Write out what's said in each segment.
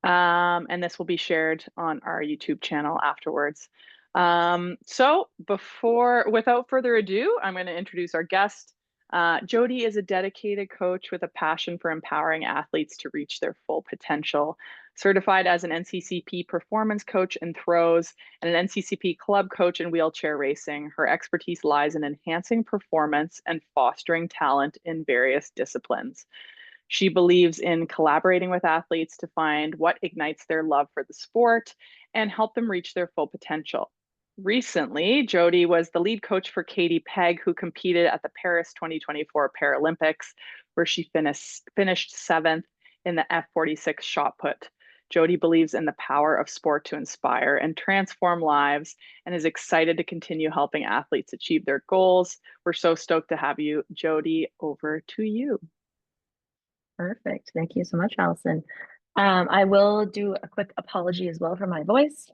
And this will be shared on our YouTube channel afterwards. Without further ado, I'm going to introduce our guest. Jodi is a dedicated coach with a passion for empowering athletes to reach their full potential. Certified as an NCCP Performance Coach in throws and an NCCP Club Coach in wheelchair racing, her expertise lies in enhancing performance and fostering talent in various disciplines. She believes in collaborating with athletes to find what ignites their love for the sport and help them reach their full potential. Recently, Jodi was the lead coach for Katie Pegg, who competed at the Paris 2024 Paralympics, where she finished seventh in the F46 shot put. Jodi believes in the power of sport to inspire and transform lives and is excited to continue helping athletes achieve their goals. We're so stoked to have you, Jodi. Over to you. Perfect. Thank you so much, Allison. I will do a quick apology as well for my voice.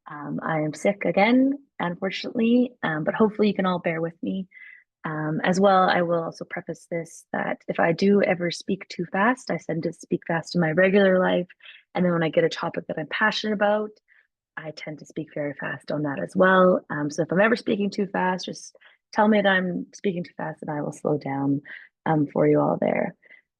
I am sick again, unfortunately, but hopefully you can all bear with me. As well, I will also preface this that if I do ever speak too fast, I tend to speak fast in my regular life. And then when I get a topic that I'm passionate about, I tend to speak very fast on that as well. So if I'm ever speaking too fast, just tell me that I'm speaking too fast and I will slow down for you all there.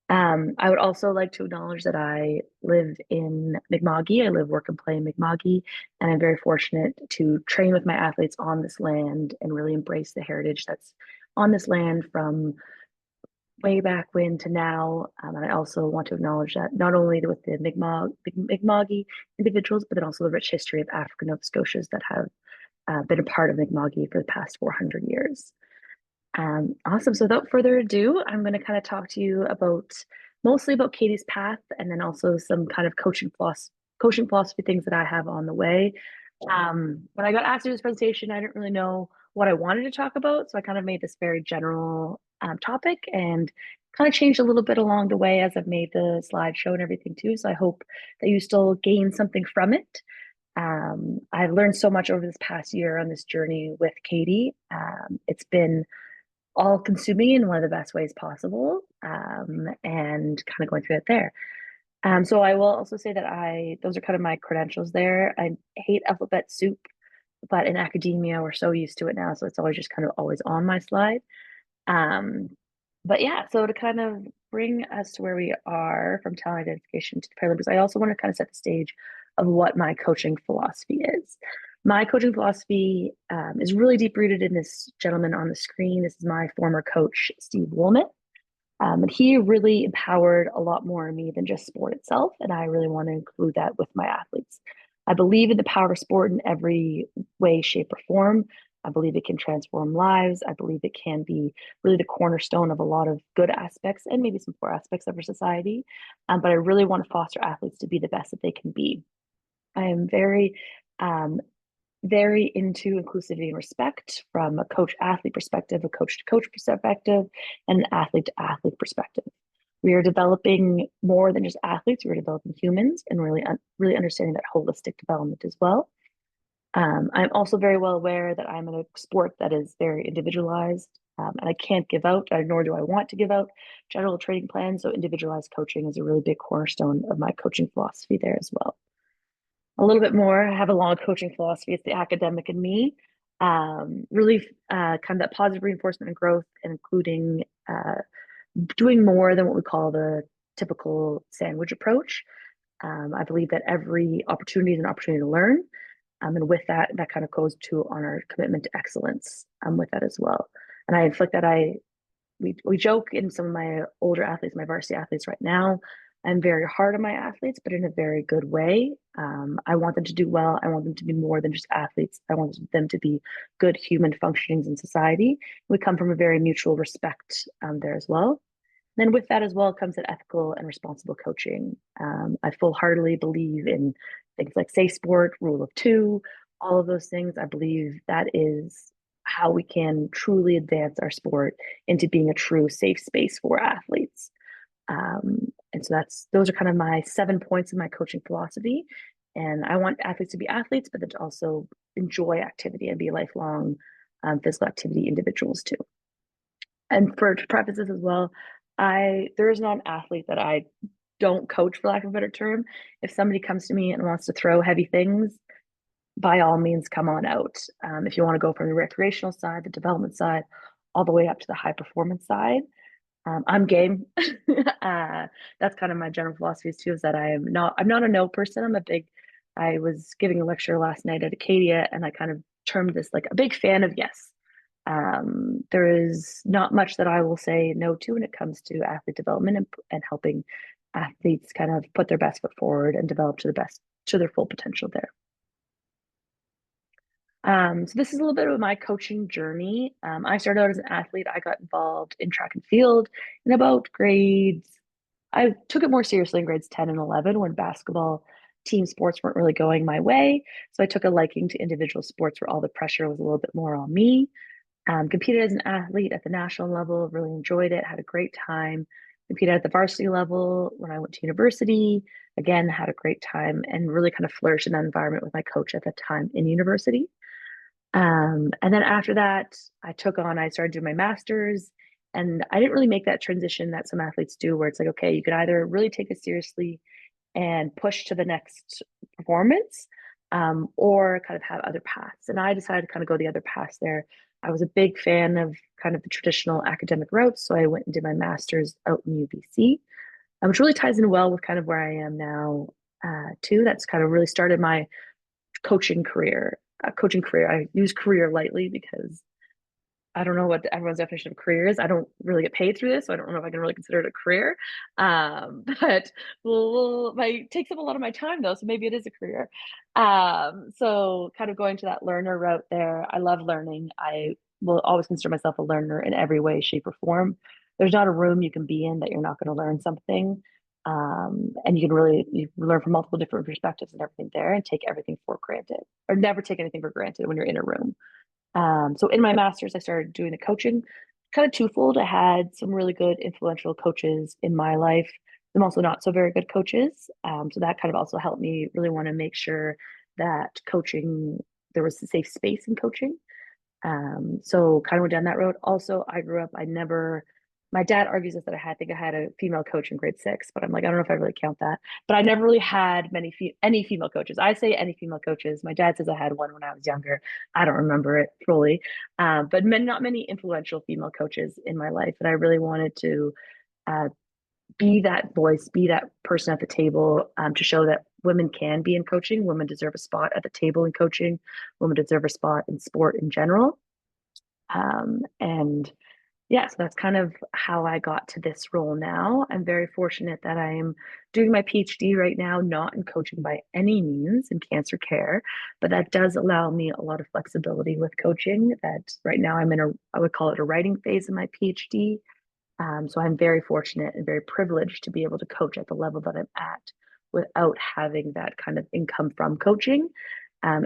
I would also like to acknowledge that I live in Mi'kma'ki. I live, work, and play in Mi'kma'ki, and I'm very fortunate to train with my athletes on this land and really embrace the heritage that's on this land from way back when to now. And I also want to acknowledge that not only with the Mi'kma'ki individuals, but then also the rich history of African Nova Scotias that have been a part of Mi'kma'ki for the past 400 years. Awesome. So without further ado, I'm going to kind of talk to you about mostly about Katie's path and then also some kind of coaching philosophy things that I have on the way. When I got asked to do this presentation, I didn't really know what I wanted to talk about. So I kind of made this very general topic and kind of changed a little bit along the way as I've made the slideshow and everything too. So I hope that you still gain something from it. I've learned so much over this past year on this journey with Katie. It's been all consuming in one of the best ways possible, and kind of going through it there. So I will also say that those are kind of my credentials there. I hate alphabet soup, but in academia, we're so used to it now. So it's always just kind of always on my slide. Um, but yeah, so to kind of bring us to where we are from talent identification to the Paralympics, I also want to kind of set the stage of what my coaching philosophy is. My coaching philosophy is really deep rooted in this gentleman on the screen. This is my former coach, Steve Woolman. And he really empowered a lot more in me than just sport itself. And I really want to include that with my athletes. I believe in the power of sport in every way, shape, or form. I believe it can transform lives. I believe it can be really the cornerstone of a lot of good aspects and maybe some poor aspects of our society. But I really want to foster athletes to be the best that they can be. I am um, very into inclusivity and respect from a coach athlete perspective, a coach to coach perspective, and an athlete to athlete perspective. We are developing more than just athletes, we're developing humans and really understanding that holistic development as well. I'm also very well aware that I'm in a sport that is very individualized, and I can't give out, nor do I want to give out general training plans. So individualized coaching is a really big cornerstone of my coaching philosophy there as well. A little bit more, I have a long coaching philosophy. It's the academic in me. Really kind of that positive reinforcement and growth, and including doing more than what we call the typical sandwich approach. I believe that every opportunity is an opportunity to learn. And with that, that kind of goes to on our commitment to excellence with that as well. And I inflict that we joke in some of my older athletes, my varsity athletes right now. I'm very hard on my athletes, but in a very good way. I want them to do well. I want them to be more than just athletes. I want them to be good human functionings in society. We come from a very mutual respect there as well. Then with that as well comes an ethical and responsible coaching. I full-heartedly believe in things like safe sport, rule of two, all of those things. I believe that is how we can truly advance our sport into being a true safe space for athletes. And so those are kind of my 7 points of my coaching philosophy. And I want athletes to be athletes, but to also enjoy activity and be lifelong physical activity individuals too. And to preface this as well, there is not an athlete that I don't coach, for lack of a better term. If somebody comes to me and wants to throw heavy things, by all means, come on out. If you want to go from the recreational side, the development side, all the way up to the high performance side, I'm game. That's kind of my general philosophy too, is that I'm not a no person. I was giving a lecture last night at Acadia, and I kind of termed this like a big fan of yes. There is not much that I will say no to when it comes to athlete development and helping athletes kind of put their best foot forward and develop to their full potential there. So this is a little bit of my coaching journey. I started out as an athlete. I got involved in track and field in about I took it more seriously in grades 10 and 11 when basketball team sports weren't really going my way. So I took a liking to individual sports where all the pressure was a little bit more on me. Competed as an athlete at the national level, really enjoyed it, had a great time. Competed at the varsity level when I went to university. Again, had a great time and really kind of flourished in that environment with my coach at the time in university. And then after that, I started doing my master's, and I didn't really make that transition that some athletes do, where it's like, okay, you could either really take it seriously and push to the next performance, or kind of have other paths. And I decided to kind of go the other path there. I was a big fan of kind of the traditional academic routes, so I went and did my master's out in UBC, which really ties in well with kind of where I am now, too. That's kind of really started my coaching career. I use career lightly because I don't know what everyone's definition of career is. I don't really get paid through this, so I don't know if I can really consider it a career. But takes up a lot of my time though, so maybe it is a career. So kind of going to that learner route there. I love learning. I will always consider myself a learner in every way, shape, or form. There's not a room you can be in that you're not going to learn something. And you learn from multiple different perspectives and everything there, and take everything for granted, or never take anything for granted when you're in a room. So in my master's, I started doing the coaching, kind of twofold. I had some really good influential coaches in my life, some also not so very good coaches. So that kind of also helped me really want to make sure that there was a safe space in coaching. So kind of went down that road. Also, my dad argues that I think I had a female coach in grade 6, but I'm like, I don't know if I really count that. But I never really had any female coaches. I say any female coaches. My dad says I had one when I was younger. I don't remember it fully. But not many influential female coaches in my life. And I really wanted to uh, be that voice, be that person at the table, to show that women can be in coaching. Women deserve a spot at the table in coaching. Women deserve a spot in sport in general. And yeah, so that's kind of how I got to this role now. I'm very fortunate that I'm doing my PhD right now, not in coaching by any means in cancer care, but that does allow me a lot of flexibility with coaching. That right now I would call it a writing phase in my PhD. So I'm very fortunate and very privileged to be able to coach at the level that I'm at without having that kind of income from coaching. And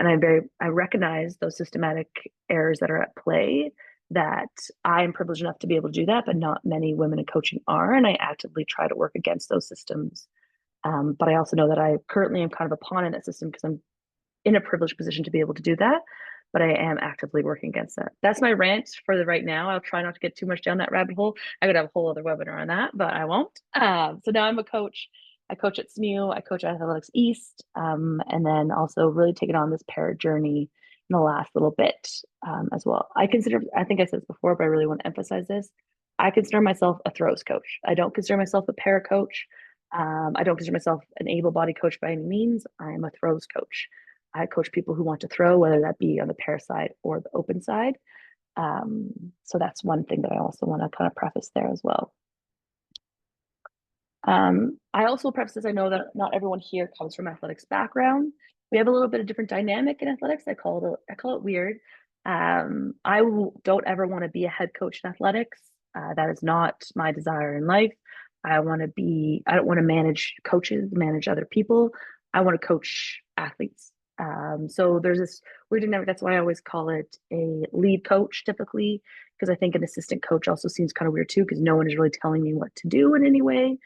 I recognize those systematic errors that are at play, that I am privileged enough to be able to do that, but not many women in coaching are. And I actively try to work against those systems. But I also know that I currently am kind of a pawn in that system because I'm in a privileged position to be able to do that. But I am actively working against that. That's my rant for the right now. I'll try not to get too much down that rabbit hole. I could have a whole other webinar on that, but I won't. So now I'm a coach. I coach at SMU. I coach at Athletics East, and then also really taken on this para journey in the last little bit, as well. I think I said this before, but I really want to emphasize this. I consider myself a throws coach. I don't consider myself a para coach. I don't consider myself an able-bodied coach by any means. I am a throws coach. I coach people who want to throw, whether that be on the para side or the open side. So that's one thing that I also want to kind of preface there as well. I also preface this, I know that not everyone here comes from athletics background. We have a little bit of different dynamic in athletics. I call it weird. Don't ever want to be a head coach in athletics. That is not my desire in life. I don't want to manage coaches, manage other people. I want to coach athletes. So there's this weird dynamic. That's why I always call it a lead coach typically, because I think an assistant coach also seems kind of weird too, because no one is really telling me what to do in any way.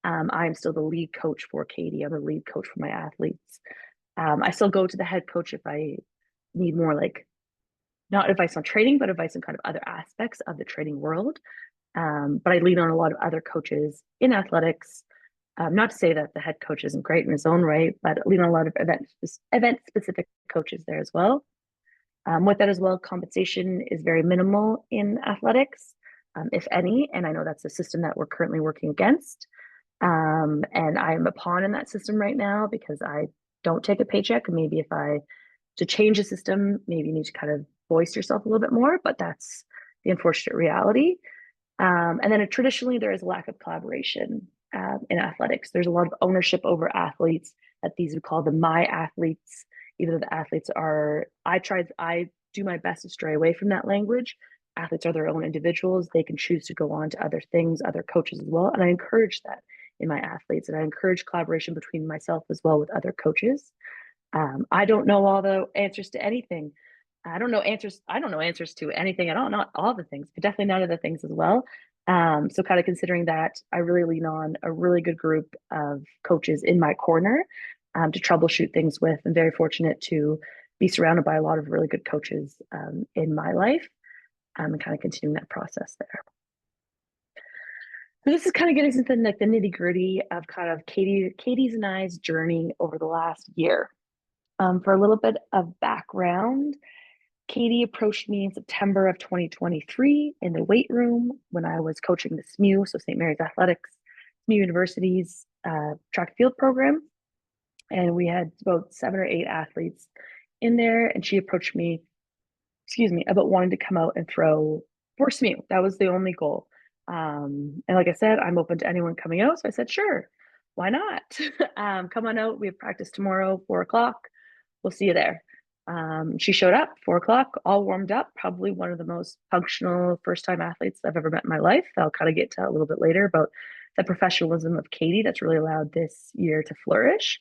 I'm still the lead coach for Katie. I'm the lead coach for my athletes. I still go to the head coach if I need more, like, not advice on training, but advice on kind of other aspects of the training world. But I lean on a lot of other coaches in athletics, Not to say that the head coach isn't great in his own right, but lean on a lot of event specific coaches there as well. With that as well, compensation is very minimal in athletics, if any, and I know that's a system that we're currently working against. And I'm a pawn in that system right now because I don't take a paycheck. Maybe if I to change the system, maybe you need to kind of voice yourself a little bit more, but that's the unfortunate reality. And then traditionally, there is a lack of collaboration in athletics. There's a lot of ownership over athletes that these would call the my athletes, even though the athletes are, I do my best to stray away from that language. Athletes are their own individuals. They can choose to go on to other things, other coaches as well. And I encourage that in my athletes. And I encourage collaboration between myself as well with other coaches. I don't know all the answers to anything. I don't know answers to anything at all, not all the things, but definitely none of the things as well. So kind of considering that, I really lean on a really good group of coaches in my corner to troubleshoot things with. I'm very fortunate to be surrounded by a lot of really good coaches in my life and kind of continuing that process there. So this is kind of getting into like the nitty gritty of kind of Katie's and I's journey over the last year. For a little bit of background, Katie approached me in September of 2023 in the weight room when I was coaching the SMU, so St. Mary's Athletics, SMU University's track and field program. And we had about 7 or 8 athletes in there. And she approached me, about wanting to come out and throw for SMU. That was the only goal. And like I said, I'm open to anyone coming out. So I said, sure, why not? Come on out. We have practice tomorrow, 4:00. We'll see you there. She showed up 4:00, all warmed up, probably one of the most functional first time athletes I've ever met in my life. I'll kind of get to a little bit later about the professionalism of Katie that's really allowed this year to flourish.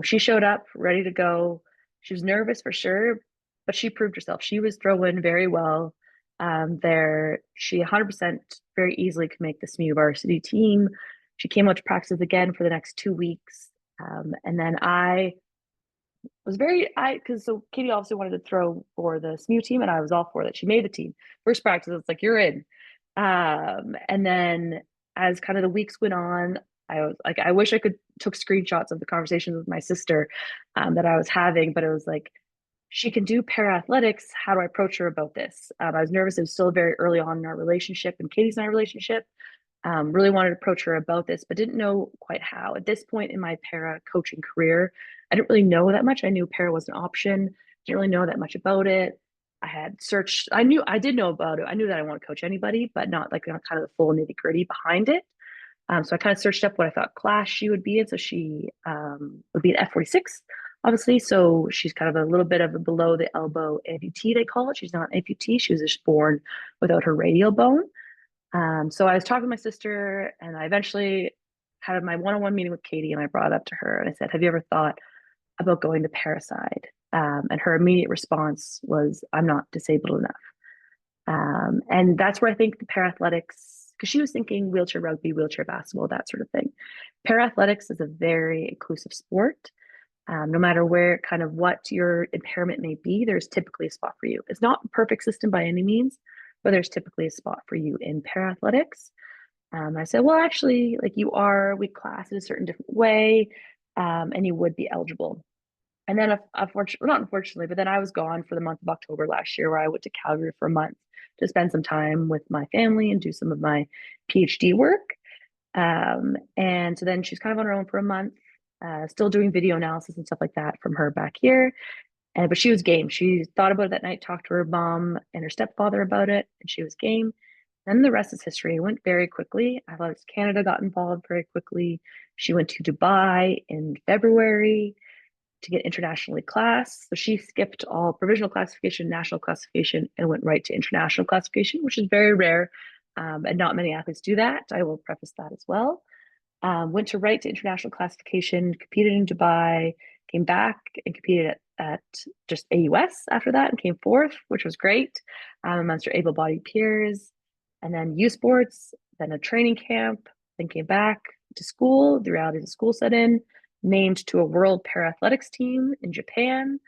She showed up ready to go. She was nervous for sure, but she proved herself. She was throwing very well there. She 100% very easily could make the SMU varsity team. She came out to practice again for the next 2 weeks. And then I was because so Katie obviously wanted to throw for the SMU team, and I was all for that. She made the team. First practice, it's like, you're in. And then as kind of the weeks went on, I was like, I wish I could took screenshots of the conversations with my sister that I was having, but it was like, she can do para athletics. How do I approach her about this? I was nervous. It was still very early on in our relationship and Katie's and I relationship. Really wanted to approach her about this, but didn't know quite how. At this point in my para coaching career, I didn't really know that much. I knew para was an option. Didn't really know that much about it. I had searched. I did know about it. I knew that I want to coach anybody, but not like kind of the full nitty gritty behind it. So I kind of searched up what I thought class she would be in. So she would be an F46, obviously. So she's kind of a little bit of a below the elbow amputee, they call it. She's not an amputee. She was just born without her radial bone. So I was talking to my sister, and I eventually had my one-on-one meeting with Katie, and I brought it up to her, and I said, "Have you ever thought about going to Paraside?" And her immediate response was, "I'm not disabled enough." And that's where I think the para-athletics, because she was thinking wheelchair rugby, wheelchair basketball, that sort of thing. Para-athletics is a very inclusive sport. No matter where, kind of what your impairment may be, there's typically a spot for you. It's not a perfect system by any means, but there's typically a spot for you in para-athletics. I said, well, actually, like we class it a certain different way, and you would be eligible. And then, unfortunately, not unfortunately, but then I was gone for the month of October last year, where I went to Calgary for a month to spend some time with my family and do some of my PhD work. And so then she's kind of on her own for a month, still doing video analysis and stuff like that from her back here. But she was game. She thought about it that night, talked to her mom and her stepfather about it, and she was game. Then the rest is history. It went very quickly. Athletics Canada got involved very quickly. She went to Dubai in February to get internationally classed. So she skipped all provisional classification, national classification, and went right to international classification, which is very rare. And not many athletes do that. I will preface that as well. Went to right to international classification, competed in Dubai, came back and competed at just AUS after that and came fourth, which was great amongst her able-bodied peers. And then U Sports, then a training camp, then came back to school. The reality of the school set in, named to a world para-athletics team in Japan.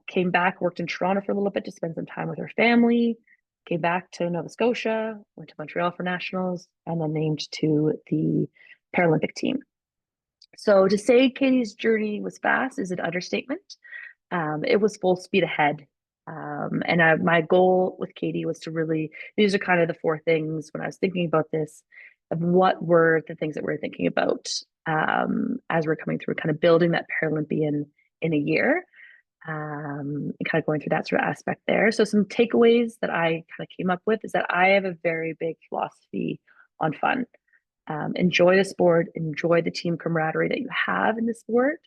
Came back, worked in Toronto for a little bit to spend some time with her family. Came back to Nova Scotia, went to Montreal for nationals, and then named to the Paralympic team. So to say Katie's journey was fast is an understatement. It was full speed ahead. My goal with Katie was to really, these are kind of the four things when I was thinking about this, of what were the things that we are thinking about as we're coming through, kind of building that Paralympian in a year, and kind of going through that sort of aspect there. So some takeaways that I kind of came up with is that I have a very big philosophy on fun. Enjoy the sport, enjoy the team camaraderie that you have in the sport.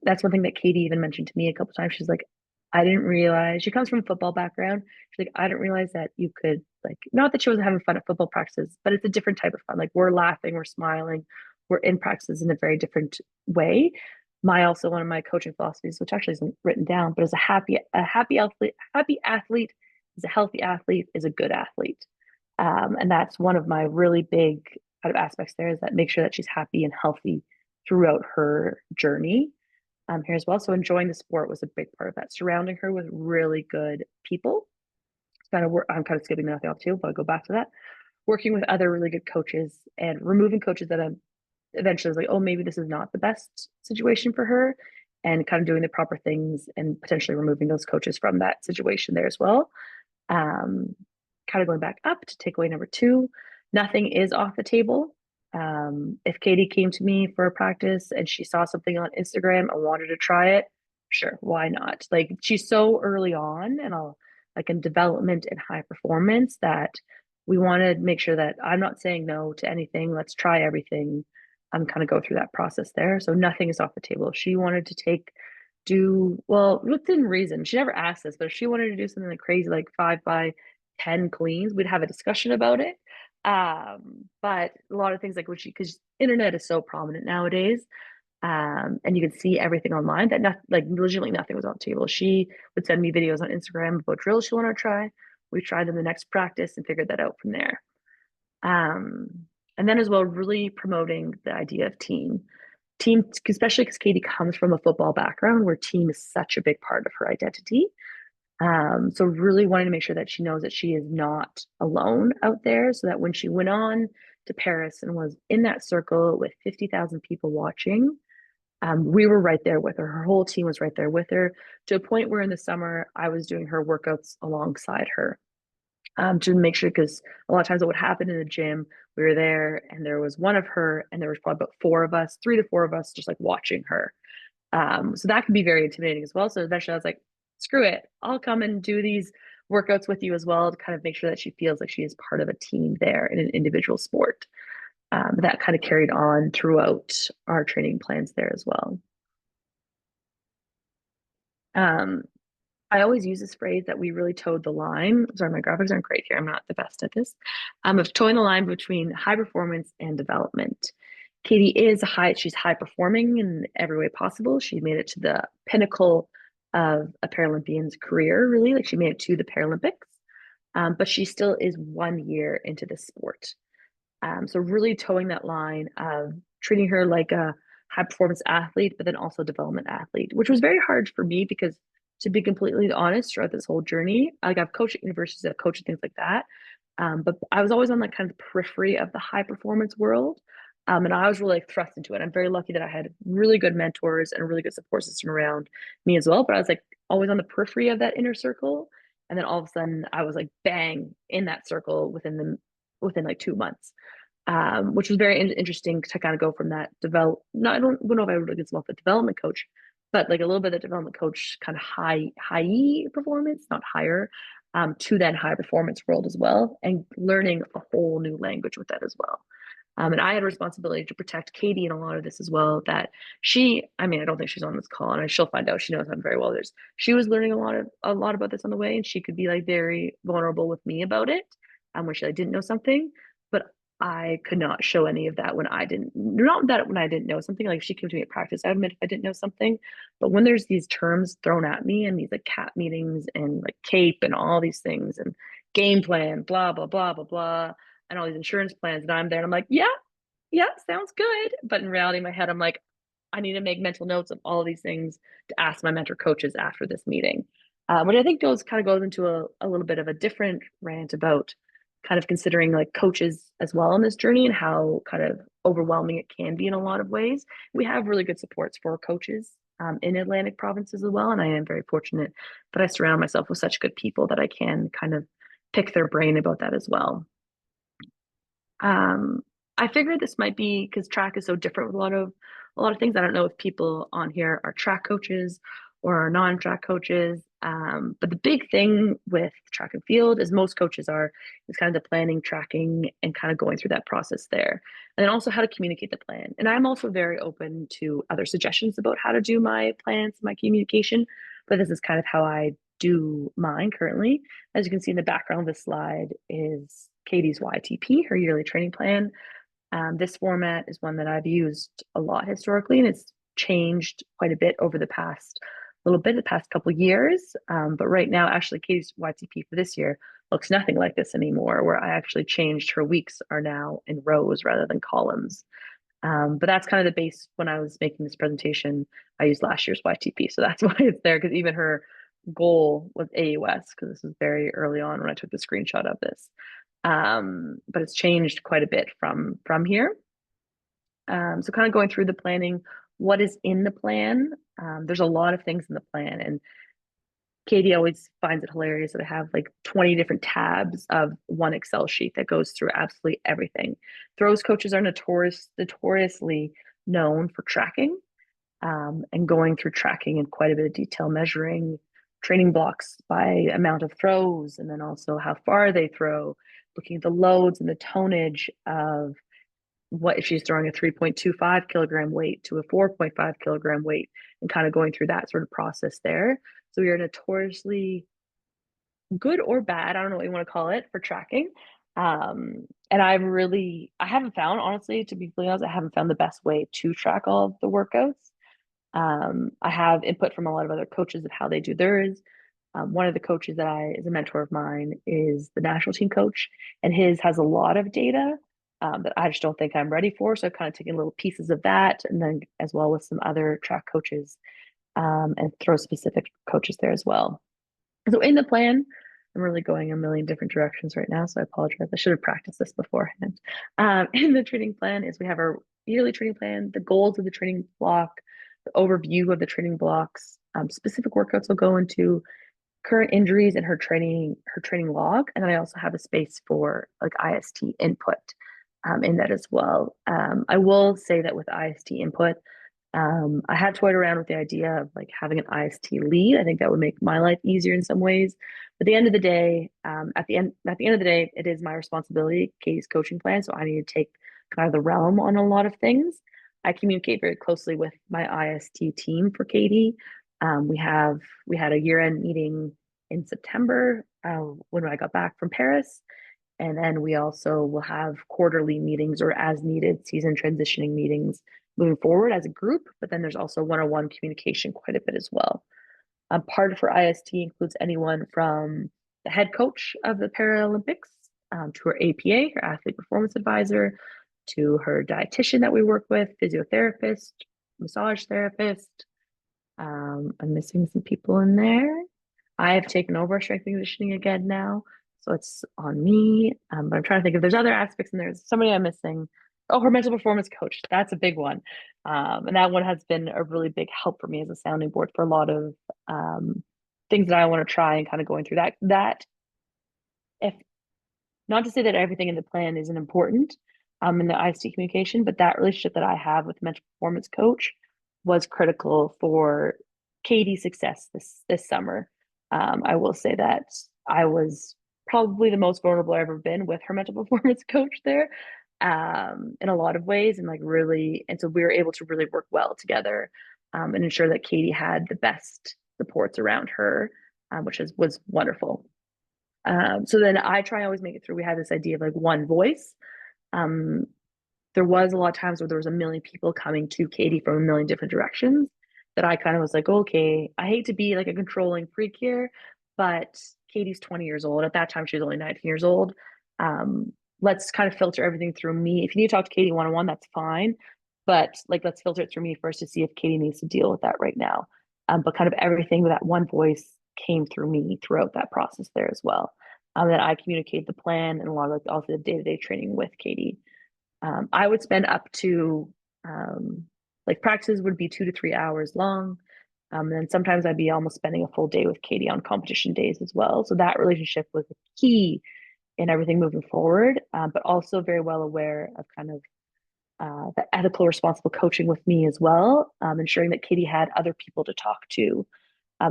That's one thing that Katie even mentioned to me a couple times. She's like, I didn't realize, she comes from a football background. She's like, I didn't realize that you could, like, not that she wasn't having fun at football practices, but it's a different type of fun. Like, we're laughing, we're smiling, we're in practices in a very different way. One of my coaching philosophies, which actually isn't written down, but is a happy athlete is a healthy athlete, is a good athlete. And that's one of my really big kind of aspects there, is that make sure that she's happy and healthy throughout her journey here as well. So enjoying the sport was a big part of that. Surrounding her with really good people. I'm kind of skipping that off too, but I'll go back to that. Working with other really good coaches and removing coaches that I'm eventually was like, oh, maybe this is not the best situation for her, and kind of doing the proper things and potentially removing those coaches from that situation there as well. Kind of going back up to takeaway number 2, nothing is off the table. If Katie came to me for a practice and she saw something on Instagram and wanted to try it, sure, why not? Like, she's so early on and like in development and high performance that we want to make sure that I'm not saying no to anything. Let's try everything. I'm kind of go through that process there. So nothing is off the table. If she wanted to do well within reason. She never asked this, but if she wanted to do something like crazy, like 5 by 10 cleans, we'd have a discussion about it. But a lot of things like because internet is so prominent nowadays, and you can see everything online, that like legitimately nothing was on the table. She would send me videos on Instagram about drills she wanted to try. We tried them the next practice and figured that out from there. And then as well, really promoting the idea of team, especially because Katie comes from a football background where team is such a big part of her identity. So really wanting to make sure that she knows that she is not alone out there, so that when she went on to Paris and was in that circle with 50,000 people watching, we were right there with her. Her whole team was right there with her, to a point where in the summer I was doing her workouts alongside her, to make sure, because a lot of times what would happen in the gym, we were there and there was one of her and there was probably about 4 of us, 3 to 4 of us, just like watching her. So that can be very intimidating as well. So eventually I was like, screw it, I'll come and do these workouts with you as well, to kind of make sure that she feels like she is part of a team there in an individual sport. That kind of carried on throughout our training plans there as well. I always use this phrase that we really towed the line. Sorry, my graphics aren't great here. I'm not the best at this. Of towing the line between high performance and development. Katie she's high performing in every way possible. She made it to the pinnacle of a Paralympian's career, really. Like, she made it to the Paralympics, but she still is 1 year into the sport. So really towing that line of treating her like a high performance athlete, but then also development athlete, which was very hard for me because, to be completely honest, throughout this whole journey, like, I've coached at universities, I've coached things like that. But I was always on like kind of the periphery of the high performance world. And I was really like thrust into it. I'm very lucky that I had really good mentors and a really good support system around me as well. But I was like always on the periphery of that inner circle. And then all of a sudden I was like bang in that circle within like 2 months. Which was very interesting to kind of go from that I don't know if I would get the development coach, but like a little bit of development coach, kind of high performance, not higher, to that high performance world as well, and learning a whole new language with that as well. And I had a responsibility to protect Katie in a lot of this as well. That I don't think she's on this call, and she'll find out. She knows I'm very well. She was learning a lot about this on the way, and she could be like very vulnerable with me about it, when she didn't know something. But I could not show any of that when I didn't know something. Like, if she came to me at practice, I admit if I didn't know something. But when there's these terms thrown at me and these like CAP meetings and like CAPE and all these things and game plan, blah, blah, blah, blah, blah, and all these insurance plans, and I'm there and I'm like, yeah, sounds good. But in reality, in my head, I'm like, I need to make mental notes of all of these things to ask my mentor coaches after this meeting. Which I think goes into a little bit of a different rant about kind of considering like coaches as well on this journey and how kind of overwhelming it can be in a lot of ways. We have really good supports for coaches in Atlantic provinces as well. And I am very fortunate that I surround myself with such good people that I can kind of pick their brain about that as well. I figured this might be because track is so different with a lot of things. I don't know if people on here are track coaches or are non-track coaches. But the big thing with track and field is most coaches is kind of the planning, tracking, and kind of going through that process there. And then also how to communicate the plan. And I'm also very open to other suggestions about how to do my plans, my communication. But this is kind of how I do mine currently. As you can see in the background of this slide is Katie's YTP, her yearly training plan. This format is one that I've used a lot historically, and it's changed quite a bit over the past couple of years. But right now, actually, Katie's YTP for this year looks nothing like this anymore, where I actually changed her weeks are now in rows rather than columns. But that's kind of the base. When I was making this presentation, I used last year's YTP. So that's why it's there, because even her goal was AUS, because this was very early on when I took the screenshot of this. But it's changed quite a bit from here. So kind of going through the planning, what is in the plan? There's a lot of things in the plan, and Katie always finds it hilarious that I have like 20 different tabs of one Excel sheet that goes through absolutely everything. Throws coaches are notoriously known for tracking, and going through tracking in quite a bit of detail, measuring training blocks by amount of throws, and then also how far they throw, looking at the loads and the tonnage of what if she's throwing a 3.25 kilogram weight to a 4.5 kilogram weight, and kind of going through that sort of process there. So we are notoriously good or bad, I don't know what you want to call it, for tracking. And I haven't found, honestly, to be completely honest, I haven't found the best way to track all of the workouts. I have input from a lot of other coaches of how they do theirs. One of the coaches that is a mentor of mine is the national team coach, and his has a lot of data that I just don't think I'm ready for. So I've kind of taken little pieces of that, and then as well with some other track coaches, and throw specific coaches there as well. So in the plan, I'm really going a million different directions right now, so I apologize. I should have practiced this beforehand. In the training plan is we have our yearly training plan, the goals of the training block, the overview of the training blocks, specific workouts will go into, current injuries, and her training log. And then I also have a space for like IST input in that as well. I will say that with IST input, I had toyed around with the idea of like having an IST lead. I think that would make my life easier in some ways. But at the end of the day, it is my responsibility, Katie's coaching plan. So I need to take kind of the realm on a lot of things. I communicate very closely with my IST team for Katie. We had a year-end meeting in September when I got back from Paris. And then we also will have quarterly meetings or as needed season transitioning meetings moving forward as a group. But then there's also one-on-one communication quite a bit as well. Part of her IST includes anyone from the head coach of the Paralympics to her APA, her athlete performance advisor, to her dietitian that we work with, physiotherapist, massage therapist. I'm missing some people in there. I have taken over strength and conditioning again now, so it's on me. But I'm trying to think if there's other aspects in there. There's somebody I'm missing. Oh, her mental performance coach. That's a big one. And that one has been a really big help for me as a sounding board for a lot of things that I want to try, and kind of going through that. If not to say that everything in the plan isn't important in the IST communication, but that relationship that I have with the mental performance coach was critical for Katie's success this summer. I will say that I was probably the most vulnerable I've ever been with her mental performance coach there, in a lot of ways, and like really, and so we were able to really work well together, and ensure that Katie had the best supports around her, which was wonderful. So then I try and always make it through. We had this idea of like one voice. There was a lot of times where there was a million people coming to Katie from a million different directions, that I kind of was like, okay, I hate to be like a controlling freak here, but Katie's 20 years old. At that time, she was only 19 years old. Let's kind of filter everything through me. If you need to talk to Katie one-on-one, that's fine. But like, let's filter it through me first to see if Katie needs to deal with that right now. But kind of everything with that one voice came through me throughout that process there as well. that I communicate the plan and a lot of like also the day-to-day training with Katie. I would spend up to like practices would be 2 to 3 hours long. And then sometimes I'd be almost spending a full day with Katie on competition days as well. So that relationship was key in everything moving forward, but also very well aware of kind of the ethical, responsible coaching with me as well, ensuring that Katie had other people to talk to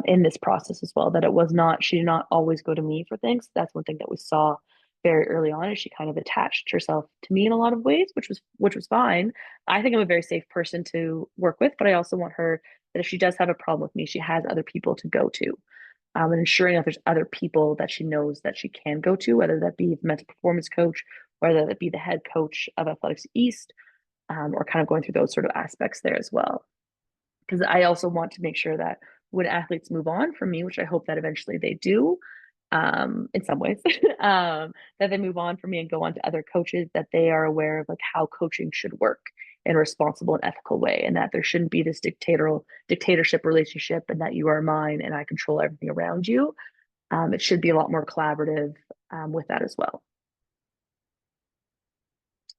in this process as well. That it was not, she did not always go to me for things. That's one thing that we saw very early on, is she kind of attached herself to me in a lot of ways, which was fine. I think I'm a very safe person to work with, but I also want her that if she does have a problem with me, she has other people to go to. And ensuring that there's other people that she knows that she can go to, whether that be the mental performance coach, whether that be the head coach of Athletics East, or kind of going through those sort of aspects there as well. Because I also want to make sure that when athletes move on from me, which I hope that eventually they do, in some ways, that they move on from me and go on to other coaches, that they are aware of like how coaching should work in a responsible and ethical way, and that there shouldn't be this dictatorship relationship, and that you are mine and I control everything around you. It should be a lot more collaborative with that as well.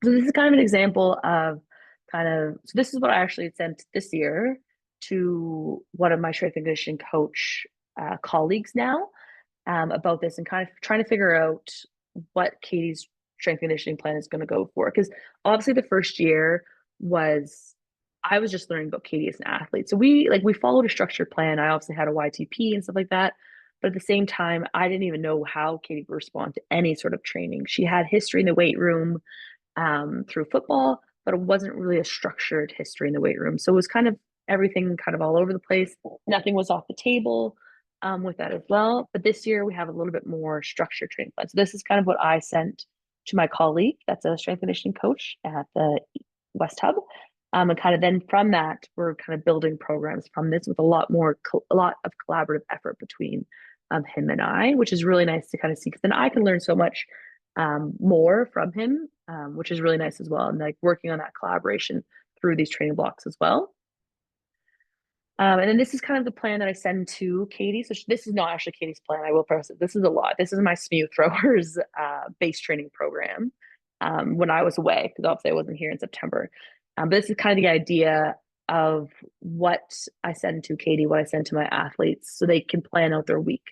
So this is kind of an example of so this is what I actually sent this year to one of my strength and conditioning coach colleagues now, about this, and kind of trying to figure out what Katie's strength and conditioning plan is going to go for. Because obviously the first year I was just learning about Katie as an athlete. So we followed a structured plan. I obviously had a YTP and stuff like that. But at the same time, I didn't even know how Katie would respond to any sort of training. She had history in the weight room through football, but it wasn't really a structured history in the weight room. So it was kind of everything kind of all over the place. Nothing was off the table with that as well. But this year we have a little bit more structured training plan. So this is kind of what I sent to my colleague that's a strength and conditioning coach at the West Hub. And kind of then from that, we're kind of building programs from this with a lot of collaborative effort between him and I, which is really nice to kind of see, because then I can learn so much more from him, which is really nice as well. And like working on that collaboration through these training blocks as well. And then this is kind of the plan that I send to Katie. So this is not actually Katie's plan. I will preface it. This is a lot. This is my SMU throwers base training program when I was away, because obviously I wasn't here in September. But this is kind of the idea of what I send to Katie, what I send to my athletes, so they can plan out their week.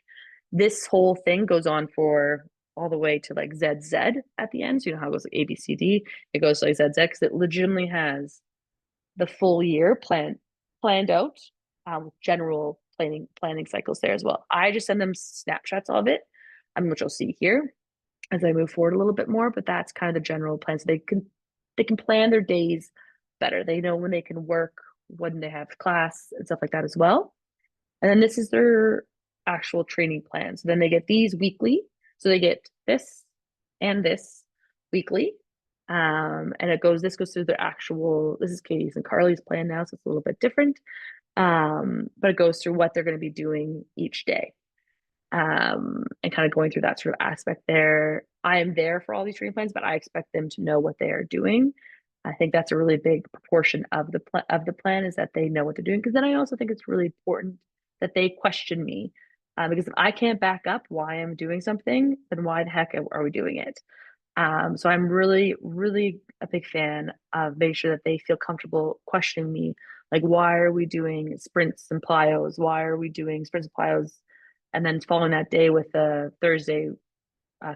This whole thing goes on for all the way to like ZZ at the end. So you know how it goes like A, B, C, D. It goes like ZZ because it legitimately has the full year planned out with general planning cycles there as well. I just send them snapshots of it, which you'll see here as I move forward a little bit more. But that's kind of the general plan, so they can plan their days better. They know when they can work, when they have class and stuff like that as well. And then this is their actual training plan. So then they get these weekly. So they get this and this weekly. And this goes through their actual, this is Katie's and Carly's plan now, so it's a little bit different. But it goes through what they're going to be doing each day. And kind of going through that sort of aspect there. I am there for all these training plans, but I expect them to know what they are doing. I think that's a really big proportion of the plan, is that they know what they're doing. Because then I also think it's really important that they question me, because if I can't back up why I'm doing something, then why the heck are we doing it? So I'm really, really a big fan of making sure that they feel comfortable questioning me. Like, why are we doing sprints and plyos? Why are we doing sprints and plyos? And then following that day with the Thursday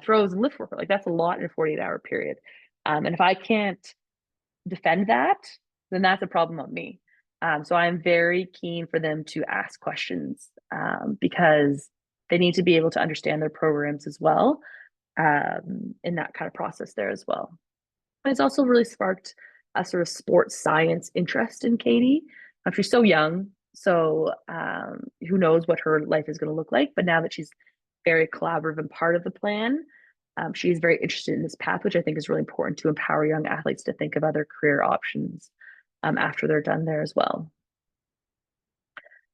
throws and lift work. Like, that's a lot in a 48-hour period. And if I can't defend that, then that's a problem on me. So I'm very keen for them to ask questions, because they need to be able to understand their programs as well, in that kind of process there as well. And it's also really sparked a sort of sports science interest in Katie. She's so young, so who knows what her life is going to look like. But now that she's very collaborative and part of the plan, she's very interested in this path, which I think is really important to empower young athletes to think of other career options after they're done there as well.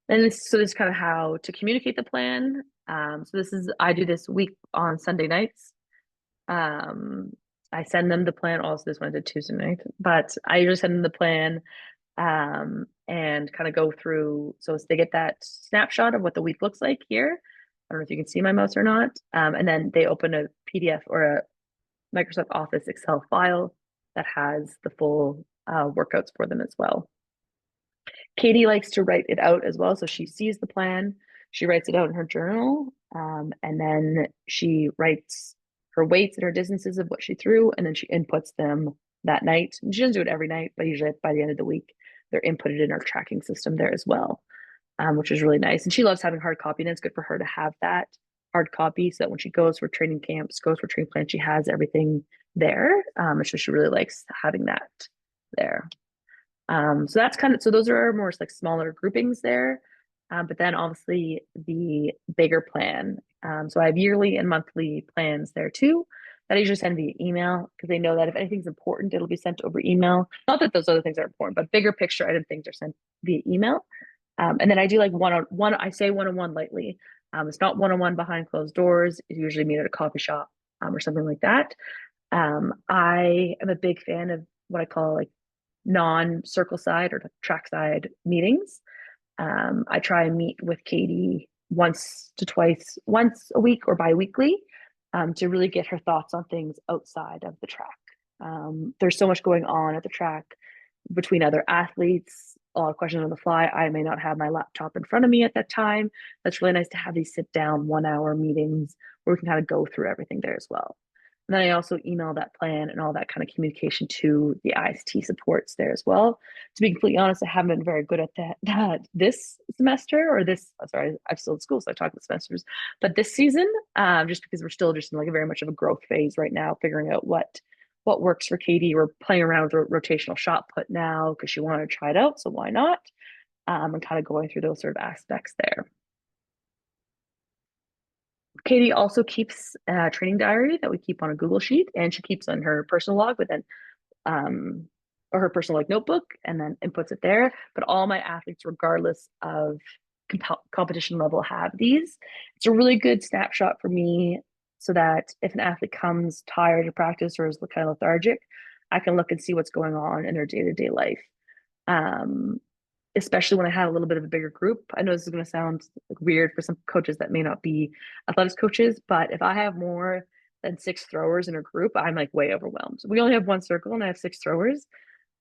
And this is kind of how to communicate the plan. So I do this week on Sunday nights. I send them the plan. Also, this one I did Tuesday night, but I usually send them the plan and kind of go through. So they get that snapshot of what the week looks like here. I don't know if you can see my mouse or not. And then they open a PDF or a Microsoft Office Excel file that has the full workouts for them as well. Katie likes to write it out as well. So she sees the plan, she writes it out in her journal, and then she writes her weights and her distances of what she threw, and then she inputs them that night. And she doesn't do it every night, but usually by the end of the week, they're inputted in our tracking system there as well, which is really nice. And she loves having hard copy, and it's good for her to have that hard copy so that when she goes for training camps, goes for training plans, she has everything there. So she really likes having that there. So that's kind of, so those are more like smaller groupings there. But then obviously the bigger plan. So I have yearly and monthly plans there too that I usually send via email because they know that if anything's important, it'll be sent over email. Not that those other things are important, but bigger picture item things are sent via email. And then I do like one-on-one, I say one-on-one lightly. It's not one-on-one behind closed doors. It's usually meet at a coffee shop or something like that. I am a big fan of what I call like non-circle side or track side meetings. I try and meet with Katie once a week or bi-weekly to really get her thoughts on things outside of the track. There's so much going on at the track between other athletes, a lot of questions on the fly. I may not have my laptop in front of me at that time. That's really nice to have these sit down 1 hour meetings where we can kind of go through everything there as well. And then I also email that plan and all that kind of communication to the IST supports there as well. To be completely honest, I haven't been very good at that this semester or this, sorry, I'm still in school, so I talk about semesters, but this season, just because we're still just in like a very much of a growth phase right now, figuring out what works for Katie. We're playing around with rotational shot put now because she wanted to try it out, so why not? And kind of going through those sort of aspects there. Katie also keeps a training diary that we keep on a Google Sheet, and she keeps on her personal log, but then or her personal like notebook, and then inputs it there. But all my athletes, regardless of competition level, have these. It's a really good snapshot for me, so that if an athlete comes tired to practice or is kind of lethargic, I can look and see what's going on in their day-to-day life. Especially when I have a little bit of a bigger group. I know this is going to sound weird for some coaches that may not be athletics coaches, but if I have more than 6 throwers in a group, I'm like way overwhelmed. We only have one circle and I have 6 throwers.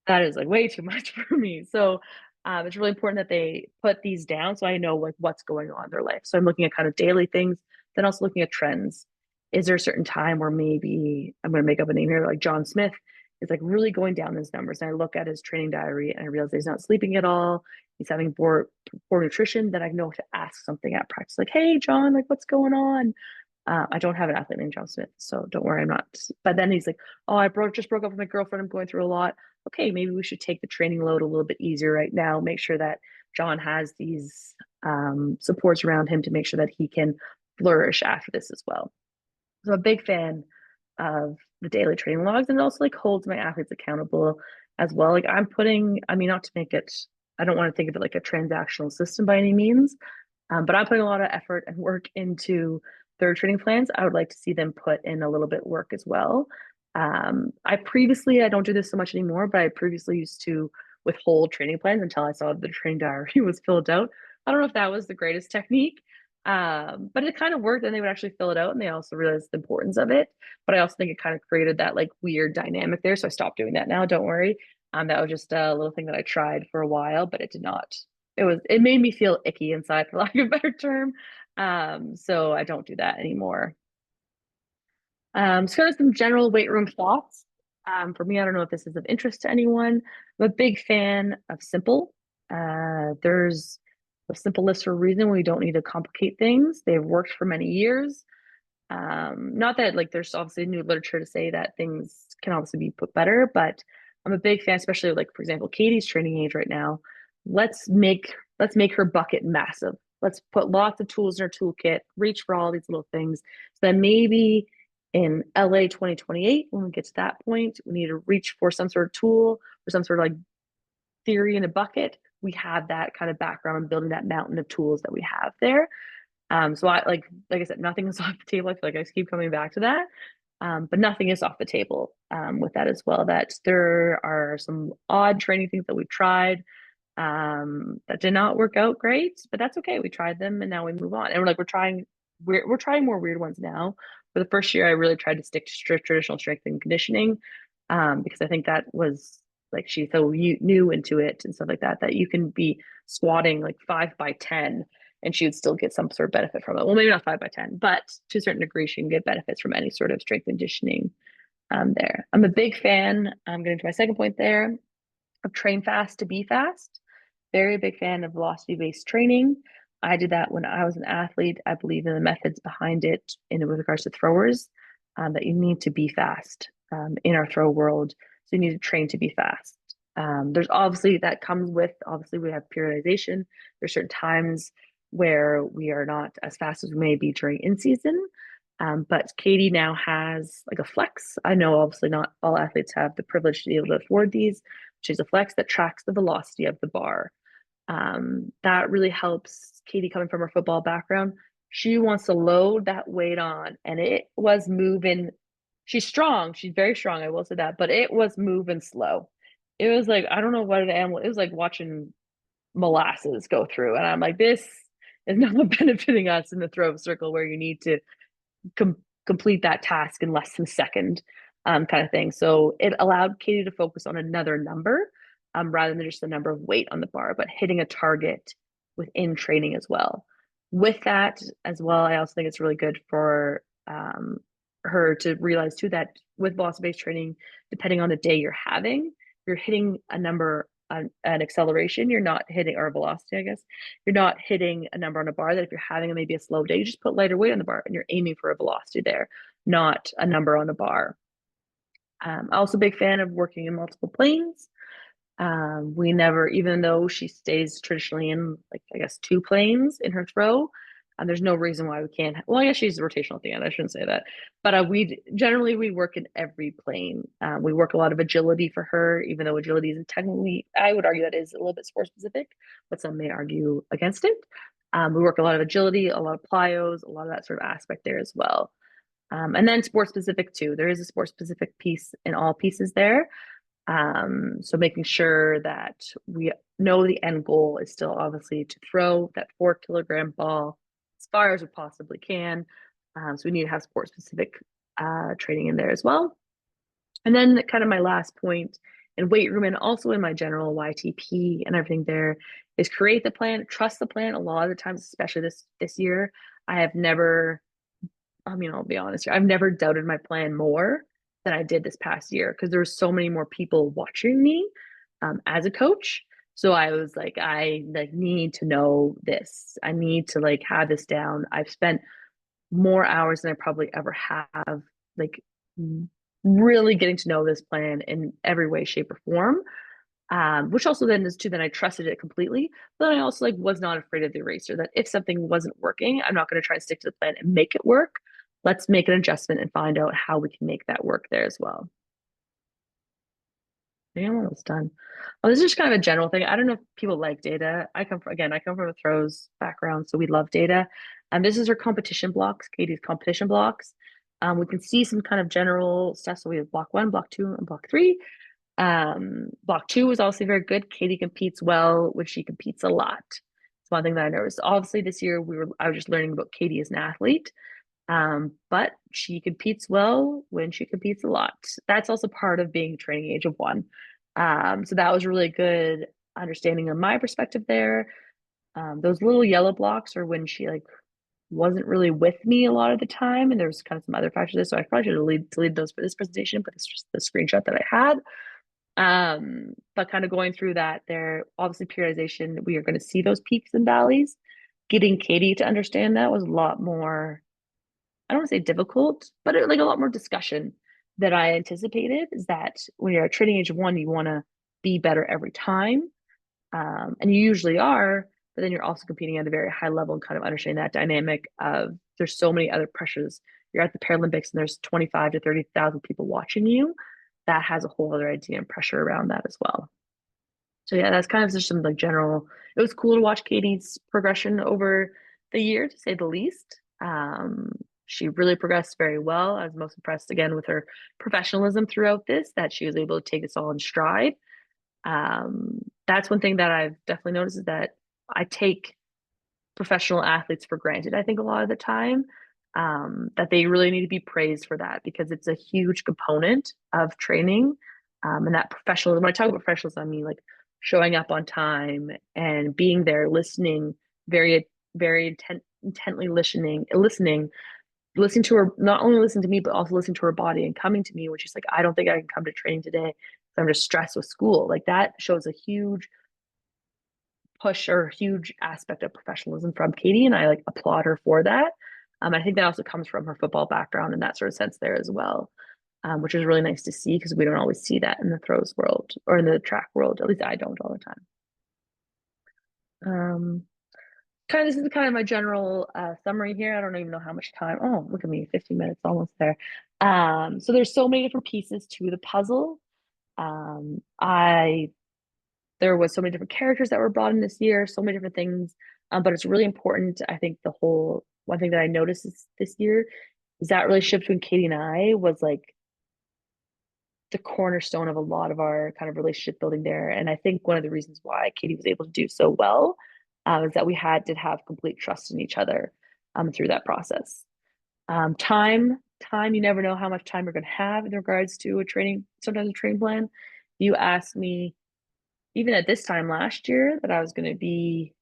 That is like way too much for me. So it's really important that they put these down so I know like what's going on in their life. So I'm looking at kind of daily things, then also looking at trends. Is there a certain time where maybe I'm going to make up a name here, like John Smith is like really going down his numbers. And I look at his training diary and I realize he's not sleeping at all. He's having poor nutrition. Then I know to ask something at practice, like, "Hey, John, like what's going on?" I don't have an athlete named John Smith, so don't worry, I'm not. But then he's like, "Oh, I just broke up with my girlfriend. I'm going through a lot. Okay, maybe we should take the training load a little bit easier right now. Make sure that John has these supports around him to make sure that he can flourish after this as well." So I'm a big fan of the daily training logs, and it also like holds my athletes accountable as well. Like I'm putting, I mean, not to make it, I don't want to think of it like a transactional system by any means, but I'm putting a lot of effort and work into their training plans. I would like to see them put in a little bit work as well. I don't do this so much anymore, but I previously used to withhold training plans until I saw the training diary was filled out. I don't know if that was the greatest technique, but it kind of worked, and they would actually fill it out and they also realized the importance of it. But I also think it kind of created that like weird dynamic there. So I stopped doing that now. Don't worry. That was just a little thing that I tried for a while, but it did not. It made me feel icky inside, for lack of a better term. So I don't do that anymore. So kind of some general weight room thoughts. For me, I don't know if this is of interest to anyone. I'm a big fan of simple. There's a simple list for a reason. We don't need to complicate things. They've worked for many years. Not that like there's obviously new literature to say that things can obviously be put better, but I'm a big fan, especially like for example, Katie's training age right now. Let's make her bucket massive. Let's put lots of tools in her toolkit, reach for all these little things. So then maybe in LA 2028, when we get to that point, we need to reach for some sort of tool or some sort of like theory in a bucket. We have that kind of background and building that mountain of tools that we have there. So I like I said, nothing is off the table. I feel like I keep coming back to that. But nothing is off the table with that as well. That there are some odd training things that we tried that did not work out great, but that's okay. We tried them and now we move on. And we're trying we're trying more weird ones now. For the first year, I really tried to stick to traditional strength and conditioning, because I think that was like she's so new into it and stuff like that, that you can be squatting like 5 by 10 and she would still get some sort of benefit from it. Well, maybe not 5 by 10, but to a certain degree, she can get benefits from any sort of strength conditioning there. I'm a big fan, I'm getting to my second point there, of train fast to be fast. Very big fan of velocity-based training. I did that when I was an athlete. I believe in the methods behind it in with regards to throwers, that you need to be fast in our throw world. So you need to train to be fast. There's obviously that comes with, obviously we have periodization. There's certain times where we are not as fast as we may be during in season. But Katie now has like a flex. I know obviously not all athletes have the privilege to be able to afford these, which is a flex that tracks the velocity of the bar. That really helps Katie coming from her football background. She wants to load that weight on, and it was moving. She's strong. She's very strong. I will say that, but it was moving slow. It was like, I don't know what an animal, it was like watching molasses go through. And I'm like, this is not benefiting us in the throw circle where you need to complete that task in less than a second, kind of thing. So it allowed Katie to focus on another number, rather than just the number of weight on the bar, but hitting a target within training as well. With that as well, I also think it's really good for her to realize too that with velocity-based training, depending on the day you're having, you're hitting a number, an acceleration, you're not hitting, or velocity, I guess, you're not hitting a number on a bar that if you're having maybe a slow day, you just put lighter weight on the bar and you're aiming for a velocity there, not a number on a bar. Also a big fan of working in multiple planes. We never, even though she stays traditionally in like, I guess, 2 planes in her throw, there's no reason why we can't. Well, I guess she's a rotational at the end. I shouldn't say that, but we work in every plane. We work a lot of agility for her, even though agility isn't technically, I would argue that is a little bit sport specific, but some may argue against it. We work a lot of agility, a lot of plyos, a lot of that sort of aspect there as well. And then sport specific too. There is a sport specific piece in all pieces there. So making sure that we know the end goal is still obviously to throw that 4 kilogram ball as far as we possibly can. So we need to have sport specific training in there as well. And then kind of my last point in weight room and also in my general YTP and everything there is create the plan, trust the plan. A lot of the times, especially this year, I have never, I mean, I'll be honest here, I've never doubted my plan more than I did this past year because there were so many more people watching me as a coach. So I was like, I like need to know this. I need to like have this down. I've spent more hours than I probably ever have, like really getting to know this plan in every way, shape, or form. Which also then is too, then I trusted it completely. But I also like was not afraid of the eraser, that if something wasn't working, I'm not going to try and stick to the plan and make it work. Let's make an adjustment and find out how we can make that work there as well. I think I'm almost done. Oh, this is just kind of a general thing. I don't know if people like data. I come from a throws background, so we love data. And this is her competition blocks, Katie's competition blocks. We can see some kind of general stuff. So we have block 1, block 2, and block 3. Block 2 is also very good. Katie competes well, which she competes a lot. It's one thing that I noticed. Obviously, this year I was just learning about Katie as an athlete. But she competes well when she competes a lot. That's also part of being training age of 1. So that was really good understanding of my perspective there. Those little yellow blocks are when she like wasn't really with me a lot of the time, and there was kind of some other factors there. So I probably should have deleted those for this presentation, but it's just the screenshot that I had. But kind of going through that there, obviously periodization, we are going to see those peaks and valleys. Getting Katie to understand that was a lot more, I don't want to say difficult, but like a lot more discussion that I anticipated. Is that when you're at training age of 1, you want to be better every time. And you usually are, but then you're also competing at a very high level and kind of understanding that dynamic of there's so many other pressures. You're at the Paralympics and there's 25 to 30,000 people watching you. That has a whole other idea and pressure around that as well. So yeah, that's kind of just some like general, it was cool to watch Katie's progression over the year, to say the least. She really progressed very well. I was most impressed again with her professionalism throughout this, that she was able to take this all in stride. That's one thing that I've definitely noticed, is that I take professional athletes for granted, I think, a lot of the time, that they really need to be praised for that because it's a huge component of training. And that professionalism, when I talk about professionalism, I mean like showing up on time and being there, listening, very intently listening to her, not only listening to me, but also listening to her body and coming to me when she's like, I don't think I can come to training today because I'm just stressed with school. Like that shows a huge push or huge aspect of professionalism from Katie, and I like applaud her for that. I think that also comes from her football background in that sort of sense there as well, which is really nice to see because we don't always see that in the throws world or in the track world. At least I don't all the time. This is kind of my general summary here. I don't even know how much time. Oh, look at me, 15 minutes, almost there. So there's so many different pieces to the puzzle. There was so many different characters that were brought in this year, so many different things. But it's really important. I think one thing that I noticed this year is that relationship between Katie and I was like the cornerstone of a lot of our kind of relationship building there. And I think one of the reasons why Katie was able to do so well is that we did have complete trust in each other through that process. Time, you never know how much time you're going to have in regards to sometimes a training plan. You asked me, even at this time last year, that I was going to be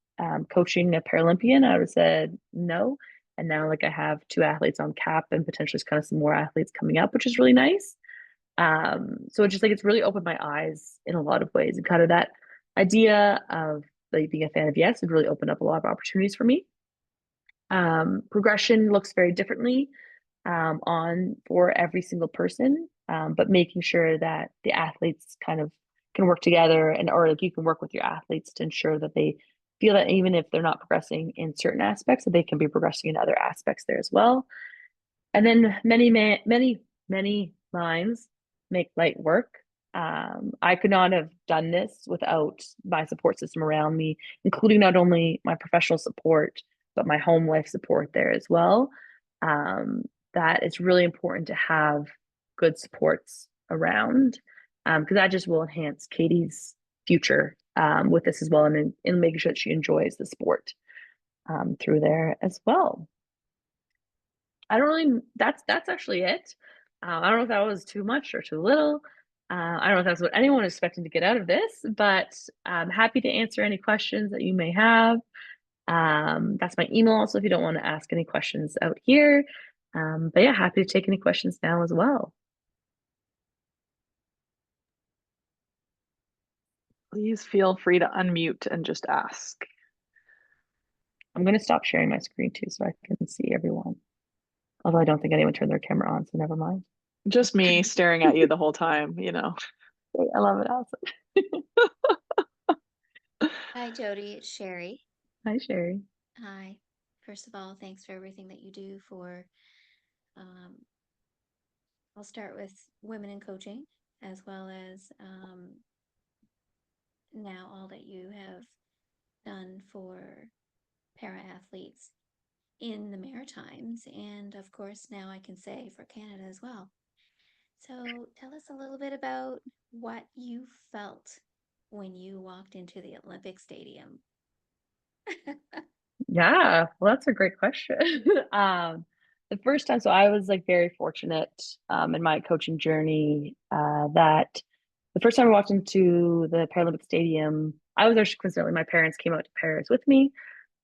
coaching a Paralympian, I would have said no. And now, like, I have 2 athletes on cap and potentially kind of some more athletes coming up, which is really nice. So it's just like it's really opened my eyes in a lot of ways, and kind of that idea of like being a fan of yes had really opened up a lot of opportunities for me. Progression looks very differently on for every single person, but making sure that the athletes kind of can work together or like you can work with your athletes to ensure that they feel that even if they're not progressing in certain aspects, that they can be progressing in other aspects there as well. And then many minds make light work. I could not have done this without my support system around me, including not only my professional support, but my home life support there as well. That it's really important to have good supports around because that just will enhance Katie's future with this as well, and in making sure that she enjoys the sport through there as well. I don't really. That's actually it. I don't know if that was too much or too little. I don't know if that's what anyone is expecting to get out of this, but I'm happy to answer any questions that you may have. That's my email also if you don't want to ask any questions out here. But yeah, happy to take any questions now as well. Please feel free to unmute and just ask. I'm going to stop sharing my screen too so I can see everyone. Although I don't think anyone turned their camera on, so never mind. Just me staring at you the whole time, you know. I love it, Allison. Hi, Jodi. It's Sherry. Hi, Sherry. Hi. First of all, thanks for everything that you do for, I'll start with women in coaching, as well as now all that you have done for para athletes in the Maritimes, and of course, now I can say for Canada as well. So tell us a little bit about what you felt when you walked into the Olympic Stadium. Yeah, well, that's a great question. The first time, so I was like very fortunate in my coaching journey that the first time I walked into the Paralympic Stadium, I was actually coincidentally, my parents came out to Paris with me.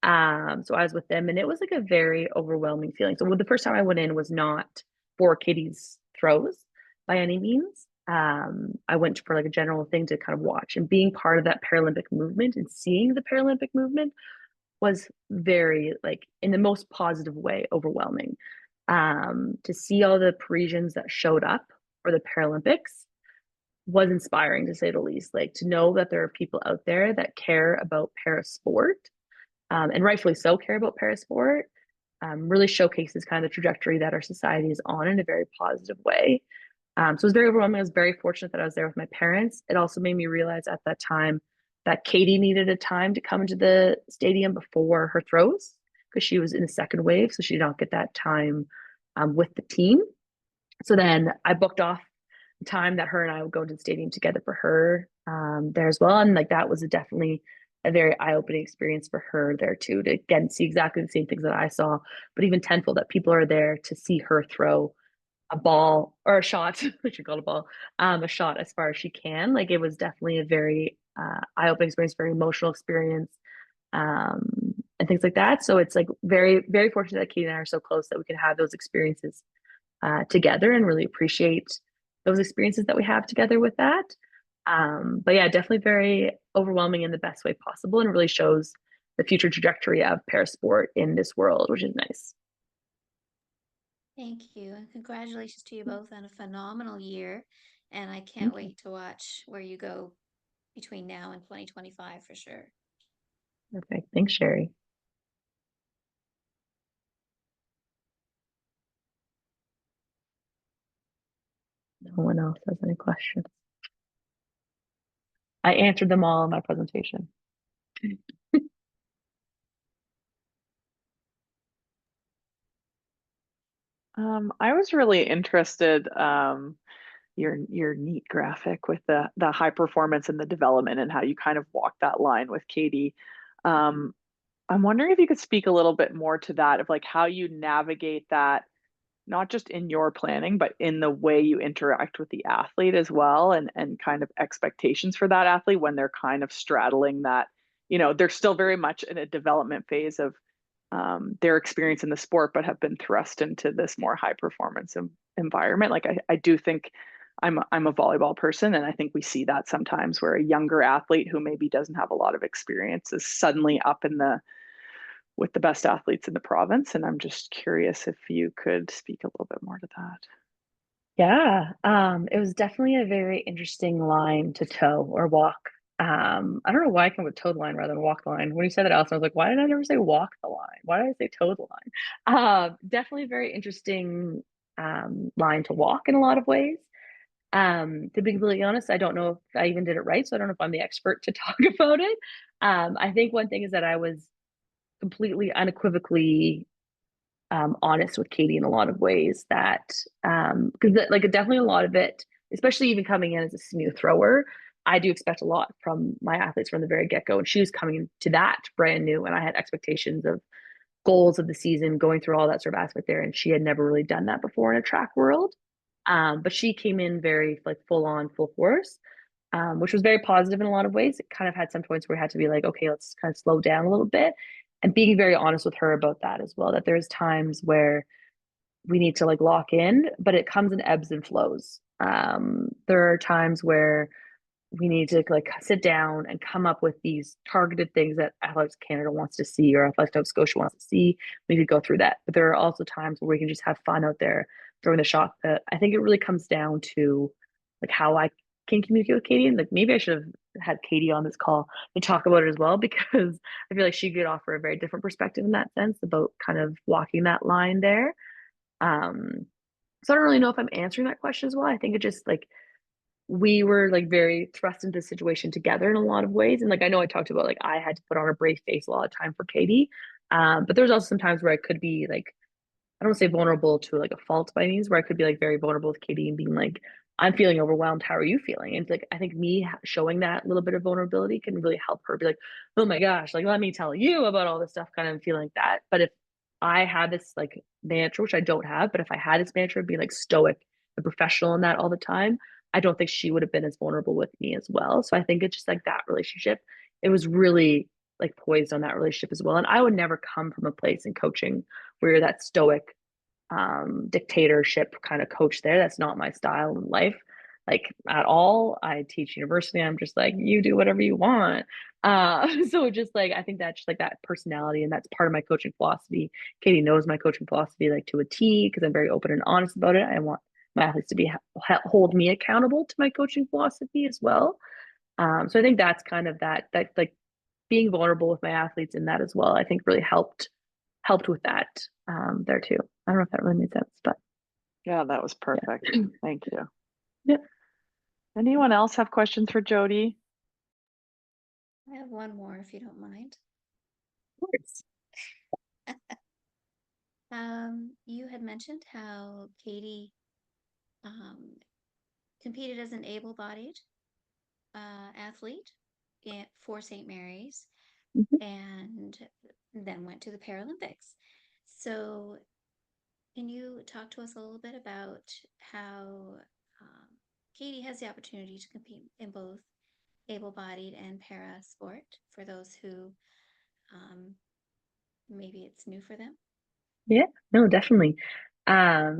So I was with them, and it was like a very overwhelming feeling. So the first time I went in was not for Katie's throws by any means. I went for like a general thing to kind of watch, and being part of that Paralympic movement and seeing the Paralympic movement was very, like, in the most positive way, overwhelming. To see all the Parisians that showed up for the Paralympics was inspiring, to say the least. Like, to know that there are people out there that care about para sport, and rightfully so care about para sport, really showcases kind of the trajectory that our society is on in a very positive way. So it was very overwhelming. I was very fortunate that I was there with my parents. It also made me realize at that time that Katie needed a time to come into the stadium before her throws because she was in the second wave, so she did not get that time with the team. So then I booked off the time that her and I would go to the stadium together for her there as well, and like that was definitely a very eye-opening experience for her there too, to again see exactly the same things that I saw, but even tenfold, that people are there to see her throw a ball or a shot, I should call it a ball, a shot as far as she can. Like, it was definitely a very eye-opening experience, very emotional experience, and things like that. So it's like very, very fortunate that Katie and I are so close that we can have those experiences together and really appreciate those experiences that we have together with that. But yeah, definitely very overwhelming in the best way possible, and really shows the future trajectory of parasport in this world, which is nice. Thank you. And congratulations to you both on a phenomenal year. And I can't Thank you. wait to watch where you go between now and 2025 for sure. Perfect. Thanks, Sherry. No one else has any questions. I answered them all in my presentation. I was really interested, your neat graphic with the high performance and the development and how you kind of walk that line with Katie. Um, I'm wondering if you could speak a little bit more to that, of like how you navigate that, not just in your planning, but in the way you interact with the athlete as well, and kind of expectations for that athlete when they're kind of straddling that, they're still very much in a development phase of their experience in the sport, but have been thrust into this more high performance environment. Like I do think I'm a volleyball person, and I think we see that sometimes where a younger athlete who maybe doesn't have a lot of experience is suddenly up in the with the best athletes in the province. And I'm just curious if you could speak a little bit more to that. Yeah, it was definitely a very interesting line to toe or walk. I don't know why I came with toe the line rather than walk the line. When you said that, Allison, I was like, why did I never say walk the line? Why did I say toe the line? Definitely a very interesting line to walk in a lot of ways. To be completely honest, I don't know if I even did it right, so I don't know if I'm the expert to talk about it. I think one thing is that I was completely unequivocally honest with Katie in a lot of ways, that because like definitely a lot of it, especially even coming in as a smooth thrower, I do expect a lot from my athletes from the very get-go, and she was coming into that brand new, and I had expectations of goals of the season, going through all that sort of aspect there, and she had never really done that before in a track world. But she came in very like full on, full force, which was very positive in a lot of ways. It kind of had some points where we had to be like, okay, let's kind of slow down a little bit, and being very honest with her about that as well, that there's times where we need to like lock in, but it comes in ebbs and flows. There are times where we need to like sit down and come up with these targeted things that Athletics Canada wants to see, or Athletics Nova Scotia wants to see. We could go through that, but there are also times where we can just have fun out there throwing the shot. That I think it really comes down to like how I can communicate with Katie, and like maybe I should have had Katie on this call to talk about it as well, because I feel like she could offer a very different perspective in that sense about kind of walking that line there. Um, so I don't really know if I'm answering that question as well. I think it just like we were like very thrust into the situation together in a lot of ways. And like I know I talked about like I had to put on a brave face a lot of time for Katie. But there's also some times where I could be like, I don't want to say vulnerable to like a fault by means, where I could be like very vulnerable with Katie and being like, I'm feeling overwhelmed. How are you feeling? And like I think me showing that little bit of vulnerability can really help her be like, oh my gosh, like let me tell you about all this stuff, kind of feeling like that. But if I had this like mantra, which I don't have, but if I had this mantra of being like stoic and professional in that all the time, I don't think she would have been as vulnerable with me as well. So I think it's just like that relationship. It was really like poised on that relationship as well. And I would never come from a place in coaching where you're that stoic dictatorship kind of coach there. That's not my style in life, like at all. I teach university. I'm just like, you do whatever you want. So just like, I think that's just like that personality, and that's part of my coaching philosophy. Katie knows my coaching philosophy like to a T, because I'm very open and honest about it. I want my athletes to be hold me accountable to my coaching philosophy as well. So I think that's kind of that like being vulnerable with my athletes in that as well, I think really helped with that there too. I don't know if that really made sense, but Yeah, that was yeah. perfect. Thank you. Yeah, of Anyone else have questions for Jodi? I have one more if you don't mind. course. You had mentioned how Katie competed as an able-bodied athlete. for St. Mary's Mhm. and then went to the Paralympics. So can you talk to us a little bit about how Katie has the opportunity to compete in both able-bodied and para sport for those who maybe it's new for them? Yeah, no, definitely.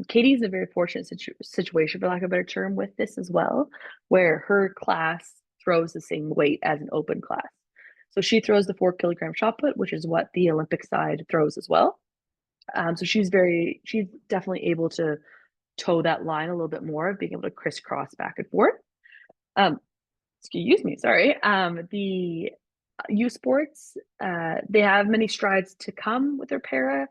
Katie's a very fortunate situation, for lack of a better term, with this as well, where her class throws the same weight as an open class. So she throws the 4 kilogram shot put, which is what the Olympic side throws as well. So she's definitely able to toe that line a little bit more of being able to crisscross back and forth. Um, excuse me, sorry. The U sports, they have many strides to come with their para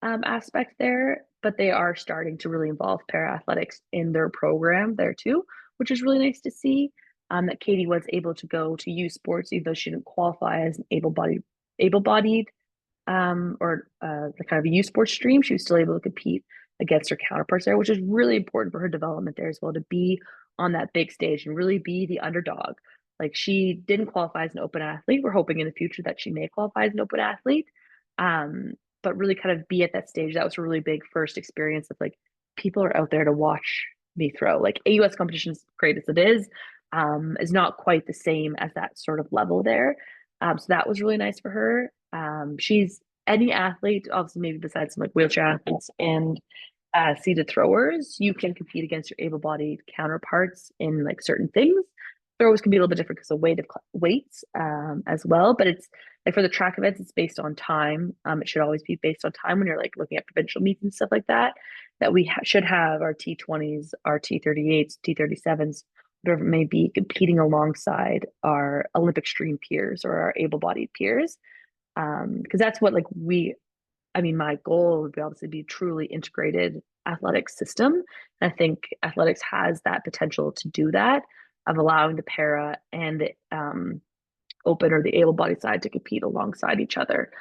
aspect there, but they are starting to really involve para athletics in their program there too, which is really nice to see. That Katie was able to go to U sports, even though she didn't qualify as an able-bodied or the kind of a U sports stream. She was still able to compete against her counterparts there, which is really important for her development there as well, to be on that big stage and really be the underdog. Like, she didn't qualify as an open athlete. We're hoping in the future that she may qualify as an open athlete. But really kind of be at that stage. That was a really big first experience of like, people are out there to watch me throw. Like, AUS competition, is great as it is not quite the same as that sort of level there. So that was really nice for her. She's any athlete, obviously, maybe besides some like wheelchair athletes and seated throwers, you can compete against your able-bodied counterparts in like certain things. Throws can be a little bit different because of weights as well, but it's like for the track events, it's based on time. It should always be based on time when you're like looking at provincial meets and stuff like that. That we should have our T20s, our T38s, T37s, whatever it may be, competing alongside our Olympic stream peers or our able-bodied peers. Because that's what my goal would be obviously be truly integrated athletics system. And I think athletics has that potential to do that, of allowing the para and the open or the able-bodied side to compete alongside each other,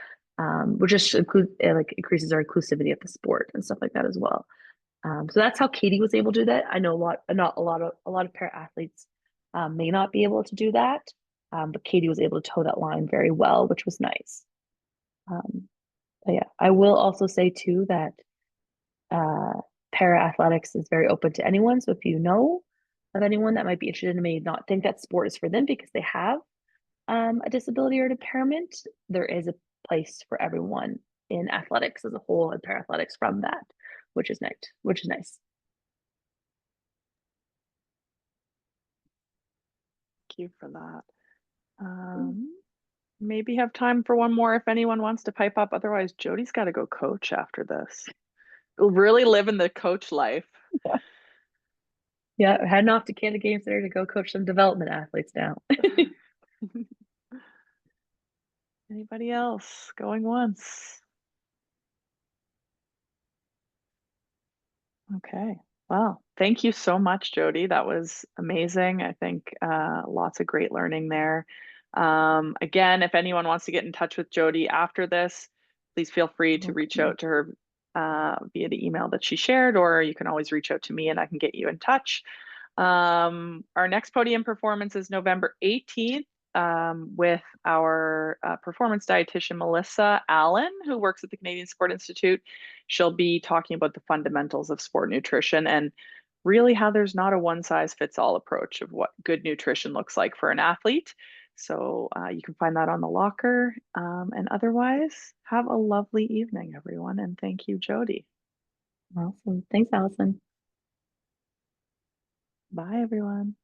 which just increases our inclusivity of the sport and stuff like that as well. So that's how Katie was able to do that. I know a lot of para athletes may not be able to do that, but Katie was able to toe that line very well, which was nice. But yeah, I will also say too that para athletics is very open to anyone. So if you know of anyone that might be interested and may not think that sport is for them because they have a disability or an impairment, there is a place for everyone in athletics as a whole and para athletics from that, which is nice. Thank you for that. Maybe have time for one more if anyone wants to pipe up. Otherwise, Jodi's got to go coach after this. Really living the coach life. Yeah, heading off to Canada Games there to go coach some development athletes now. Anybody else going once? Okay. Well, thank you so much, Jodi. That was amazing. I think lots of great learning there. Again, if anyone wants to get in touch with Jodi after this, please feel free to reach out to her via the email that she shared, or you can always reach out to me and I can get you in touch. Our next podium performance is November 18th with our performance dietitian, Melissa Allen, who works at the Canadian Sport Institute. She'll be talking about the fundamentals of sport nutrition and really how there's not a one size fits all approach of what good nutrition looks like for an athlete. So you can find that on the locker. And otherwise, have a lovely evening, everyone. And thank you, Jodi. Awesome. Thanks, Allison. Bye, everyone.